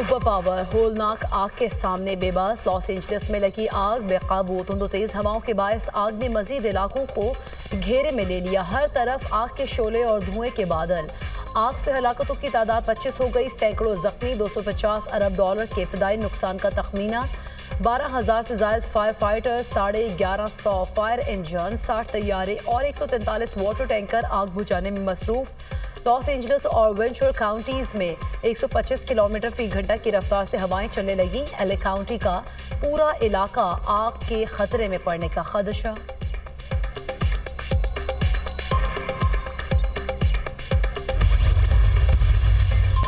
Super power होलनाक आग के सामने बेबस। लॉस एंजलिस में लगी आग बेकाबू धुंध तेज हवाओं के बायस आग ने मजीद इलाकों को घेरे में ले लिया। हर तरफ आग के शोले और धुएं के बादल। आग से हलाकतों की तादाद 25 हो गई, सैकड़ों जख्मी। $250 अरब के इब्तदाई नुकसान का तखमीना। 12,000 से ज्यादा फायर फाइटर्स, 1150 फायर इंजन, 60 तैयारे और 143 वाटर टैंकर आग बुझाने में मसरूफ। लॉस एंजलिस और वेंचुरा काउंटीज में 125 किलोमीटर फी घंटा की रफ्तार से हवाएं चलने लगी। एलए काउंटी का पूरा इलाका आग के खतरे में पड़ने का खदशा।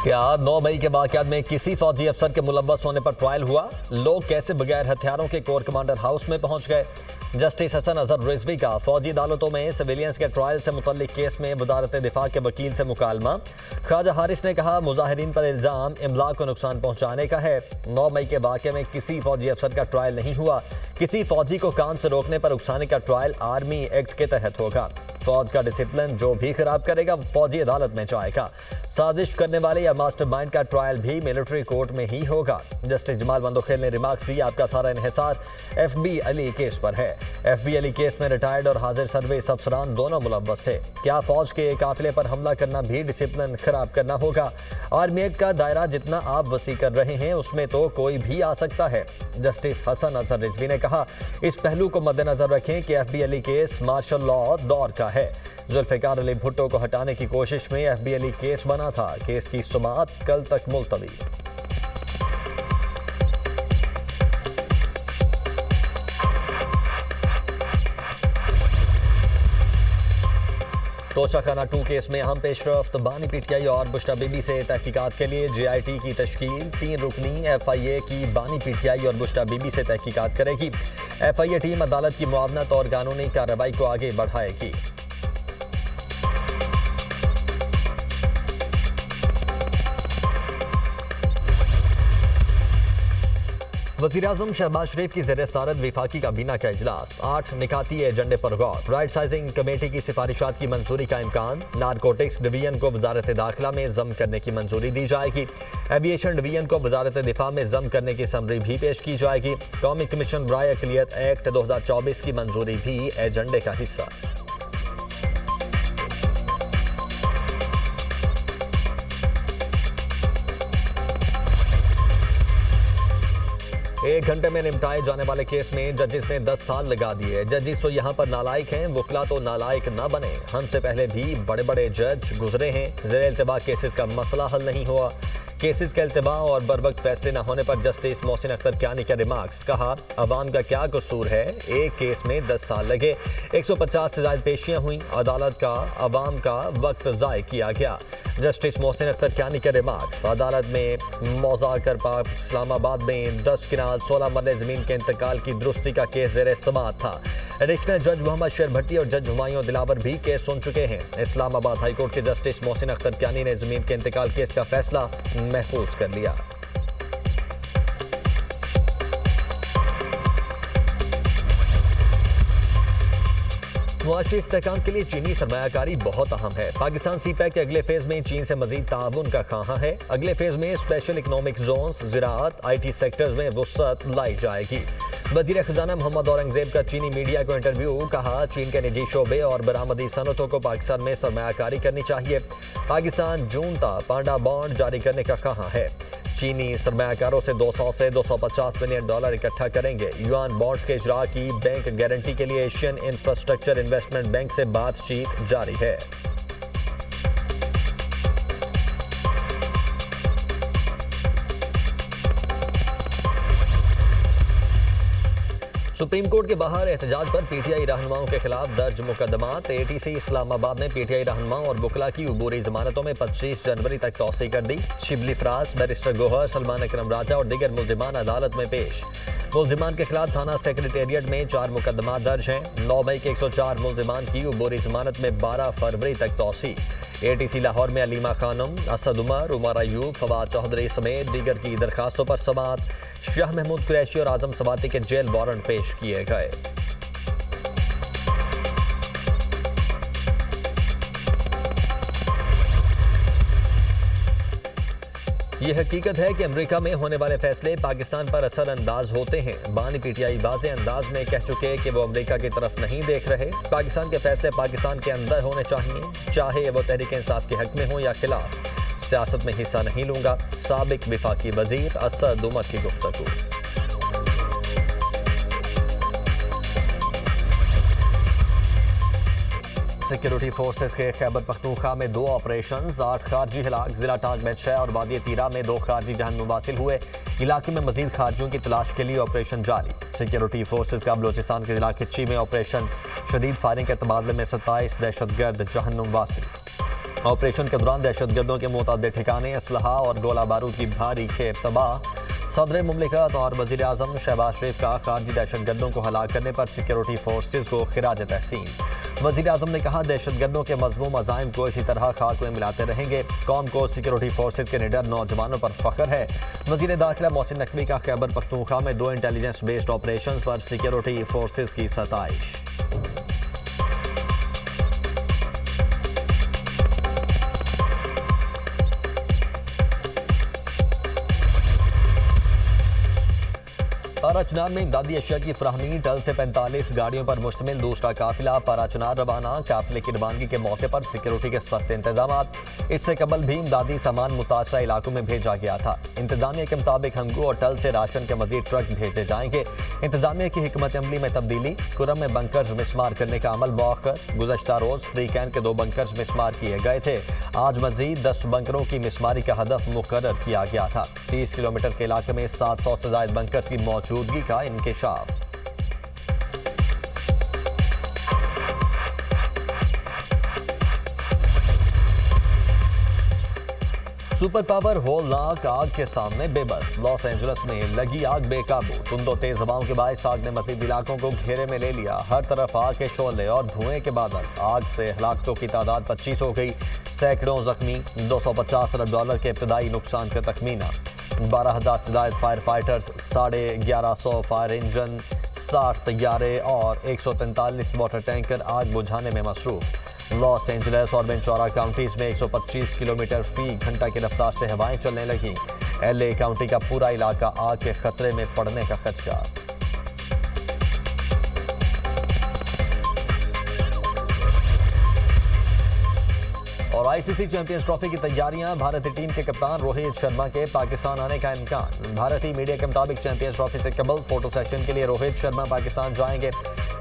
क्या 9 मई के वाकयात में किसी फौजी अफसर के मुलव्वस होने पर ट्रायल हुआ? लोग कैसे बगैर हथियारों के कोर कमांडर हाउस में पहुंच गए? जस्टिस हसन अजहर रिजवी का फौजी अदालतों में सिविलियंस के ट्रायल से मुतल्लिक केस में वजारत दिफा के वकील से मुकालमा। ख्वाजा हारिस ने कहा, मुजाहिरीन पर इल्जाम इमलाक को नुकसान पहुंचाने का है। 9 मई के वाक़े में किसी फौजी अफसर का ट्रायल नहीं हुआ। किसी फौजी को काम से रोकने पर उकसाने का ट्रायल आर्मी एक्ट के तहत होगा। फौज का डिसिप्लिन जो भी खराब करेगा फौजी अदालत में जाएगा। साजिश करने वाले या मास्टरमाइंड का ट्रायल भी मिलिट्री कोर्ट में ही होगा। जस्टिस जमाल बंदोखेल ने रिमार्क्स दी, आपका सारा इन्हिसार FB अली केस पर है। FB अली केस में रिटायर्ड और हाजिर सर्विस अफसरान दोनों मुलव्वस थे। क्या फौज के काफिले पर हमला करना भी डिसिप्लिन खराब करना होगा? आर्मी एक्ट का दायरा जितना आप वसी कर रहे हैं उसमें तो कोई भी आ सकता है। जस्टिस हसन अजहर रिजवी ने कहा, इस पहलू को मद्देनजर रखें कि FB Ali case martial law दौर का है। जुल्फिकार अली भुट्टो को हटाने की कोशिश में FB अली केस बना था। केस की सुमात कल तक मुलतवी। तोशाखाना 2 केस में अहम पेशरफ्त। बानी PTI और बुशरा बीबी से तहकीकात के लिए JIT की तश्कील। 3 रुकनी FIA की बानी PTI और बुशरा बीबी से तहकीकात करेगी। FIA टीम अदालत की मुआवनत और कानूनी कार्रवाई को आगे बढ़ाएगी। वज़ीर-ए-आज़म शहबाज शरीफ की ज़ेर-ए-सदारत वफाकी काबीना का इजलास। 8 निकाती एजेंडे पर गौर। राइट साइजिंग कमेटी की सिफारिशात की मंजूरी का इम्कान। नारकोटिक्स डिवीजन को वजारत दाखिला में जम करने की मंजूरी दी जाएगी। एविएशन डिवीजन को वजारत दिफा में जम करने की समरी भी पेश की जाएगी। कौमी कमीशन बराए अक़लियत एक्ट 2024 की मंजूरी भी एजेंडे का हिस्सा। 1 घंटे में निपटाए जाने वाले केस में जजिस ने 10 साल लगा दिए। जजिस तो यहाँ पर नालायक हैं, वकला तो नालायक ना बने। हमसे पहले भी बड़े बड़े जज गुजरे हैं। ज़ेर इल्तिबा केसेस का मसला हल नहीं हुआ। केसेस का इल्तिबा और बरवक्त फैसले न होने पर जस्टिस मोहसिन अख्तर कियानी के रिमार्क्स। कहा, अवाम का क्या कसूर है? एक केस में 10 साल लगे, 150 से ज्यादा पेशियां हुई। अदालत का अवाम का वक्त ज़ाय किया गया। जस्टिस मोहसिन अख्तर कियानी के रिमार्क्स। अदालत में मौज़ाकर पाक इस्लामाबाद में 10 किनाल 16 मरले ज़मीन के इंतकाल की दुरुस्ती का केस ज़ेर समाअत था। एडिशनल जज मोहम्मद शेर भट्टी और जज हुमायूं दिलावर भी केस सुन चुके हैं। इस्लामाबाद हाईकोर्ट के जस्टिस मोहसिन अख्तर कियानी ने ज़मीन के इंतकाल केस का फैसला महफूज कर लिया। मुआशी इस्तेहकाम के लिए चीनी सरमायाकारी बहुत अहम है। पाकिस्तान CPEC के अगले फेज में चीन से मजीद ताउन का ख्वाहां है। अगले फेज में स्पेशल इकनॉमिक जोन्स, ज़राअत, IT सेक्टर्स में वुसअत लाई जाएगी। वज़ीर ख़जाना मोहम्मद औरंगज़ेब का चीनी मीडिया को इंटरव्यू। कहा, चीन के निजी शोबे और बरामदी सनतों को पाकिस्तान में सरमायाकारी करनी चाहिए। पाकिस्तान जूनता पांडा बॉन्ड जारी करने का ख्वाहां है। चीनी सरमायाकारों से 200 से $250 मिलियन इकट्ठा करेंगे। युआन बॉन्ड्स के इजरा की बैंक गारंटी के लिए एशियन इंफ्रास्ट्रक्चर इन्वेस्टमेंट बैंक से बातचीत जारी है। सुप्रीम कोर्ट के बाहर एहतजाज पर PTI रहनुमाओं के खिलाफ दर्ज मुकदमात। ATC इस्लामाबाद ने PTI रहनुमाओं और वकला की उबूरी जमानतों में 25 जनवरी तक तौसी कर दी। शिबली फराज, बैरिस्टर गोहर, सलमान अकरम राजा और दीगर मुल्जिमान अदालत में पेश। मुल्जिमान के खिलाफ थाना सेक्रेटेरिएट में 4 मुकदमा दर्ज हैं। 9 मई के 104 मुल्जिमान की उबूरी जमानत में 12 फरवरी तक तौसी। ATC लाहौर में अलीमा खानम, असद उमर, उमर अयूब, फवाद चौधरी समेत दीगर की दरखास्तों पर समाअत। शाह महमूद कुरैशी और आजम सवाती के जेल वारंट पेश किए गए। ये हकीकत है कि अमेरिका में होने वाले फैसले पाकिस्तान पर असरअंदाज होते हैं। बानी पीटीआई वाज़े अंदाज में कह चुके कि वो अमेरिका की तरफ नहीं देख रहे। पाकिस्तान के फैसले पाकिस्तान के अंदर होने चाहिए, चाहे वो तहरीक इंसाफ के हक में हो या खिलाफ। सियासत में हिस्सा नहीं लूंगा, साबिक विफाकी वजीर असद उमर की गुफ्तगू। सिक्योरिटी फोर्सेस के खैबर पख्तूनख्वा में 2 ऑपरेशन, 8 खारजी हिलाक, जिला टांग में 6 और वादी तीरा में 2 खारजी जहन्नुम वासिल हुए। इलाके में मजीद खारजियों की तलाश के लिए ऑपरेशन जारी। सिक्योरिटी फोर्सेस का बलोचिस्तान के जिला खिच्ची में ऑपरेशन शदीद फायरिंग के तबादले में 27 दहशतगर्द जहन्नुम वासिल। ऑपरेशन के दौरान दहशतगर्दों के मुतअद्दिद ठिकाने, असलहा और गोला बारूद की भारी खेप तबाह। सदर मुमलिकत और वज़ीर आज़म शहबाज शरीफ का खारजी दहशतगर्दों को हलाक करने पर सिक्योरिटी फोर्सेस को खिराज तहसीन। वज़ीर आज़म ने कहा, दहशतगर्दों के मज़मूम अज़ाइम को इसी तरह खाक में मिलाते रहेंगे। कौम को सिक्योरिटी फोर्सेस के निडर नौजवानों पर फख्र है। वज़ीर दाखिला मोहसिन नकवी का खैबर पख्तूनख्वा में 2 इंटेलिजेंस बेस्ड ऑपरेशन पर सिक्योरिटी फोर्सेस की सताइश। पाराचुनार में इमदादी अशिया की फ्राहमी, टल से 45 गाड़ियों पर मुश्तमिल दूसरा काफिला पाराचुनार रवाना। काफिले की रवानगी के मौके पर सिक्योरिटी के सख्त इंतजाम। इससे कबल भी इमदादी सामान मुतासरा इलाकों में भेजा गया था। इंतजामिया के मुताबिक हंगू और टल से राशन के मजीद ट्रक भेजे जाएंगे। इंतजामिया की हिकमत अमली में तब्दीली, कुरम में बंकर्स मिसमार करने का अमल मौखर। गुज़श्ता रोज फ्री कैन के 2 बंकर्स मिसमार किए गए थे। आज मजीद 10 बंकरों की मिसमारी का हदफ मुकर्रर किया गया था। 30 किलोमीटर के इलाके में 700 से ज़ायद बंकर्स की मौजूदगी का इंकिशाफ। सुपर पावर होलनाक आग के सामने बेबस। लॉस एंजलिस में लगी आग बेकाबू। धुंधों तेज हवाओं के बायस आग ने मजीद इलाकों को घेरे में ले लिया। हर तरफ आग के शोले और धुएं के बादल। आग से हलाकतों की तादाद 25 हो गई, सैकड़ों जख्मी। $250 अरब के इब्तदाई नुकसान का तखमीना। 12,000 से ज़ायद फायर फाइटर्स, 1150 फायर इंजन, 60 तैयारे और 143 वाटर टैंकर आग बुझाने में मसरूफ। लॉस एंजलिस और वेंचुरा काउंटीज में 125 किलोमीटर फी घंटा की रफ्तार से हवाएं चलने लगीं। LA काउंटी का पूरा इलाका आग के खतरे में पड़ने का खदशा। और ICC चैंपियंस ट्रॉफी की तैयारियां। भारतीय टीम के कप्तान रोहित शर्मा के पाकिस्तान आने का इम्कान। भारतीय मीडिया के मुताबिक चैंपियंस ट्रॉफी से कबल फोटो सेशन के लिए रोहित शर्मा पाकिस्तान जाएंगे।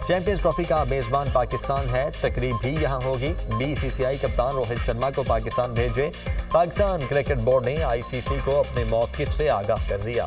चैंपियंस ट्रॉफी का मेजबान पाकिस्तान है, तकरीब भी यहां होगी। BCCI कप्तान रोहित शर्मा को पाकिस्तान भेजे। पाकिस्तान क्रिकेट बोर्ड ने ICC को अपने मौक़िफ़ से आगाह कर दिया।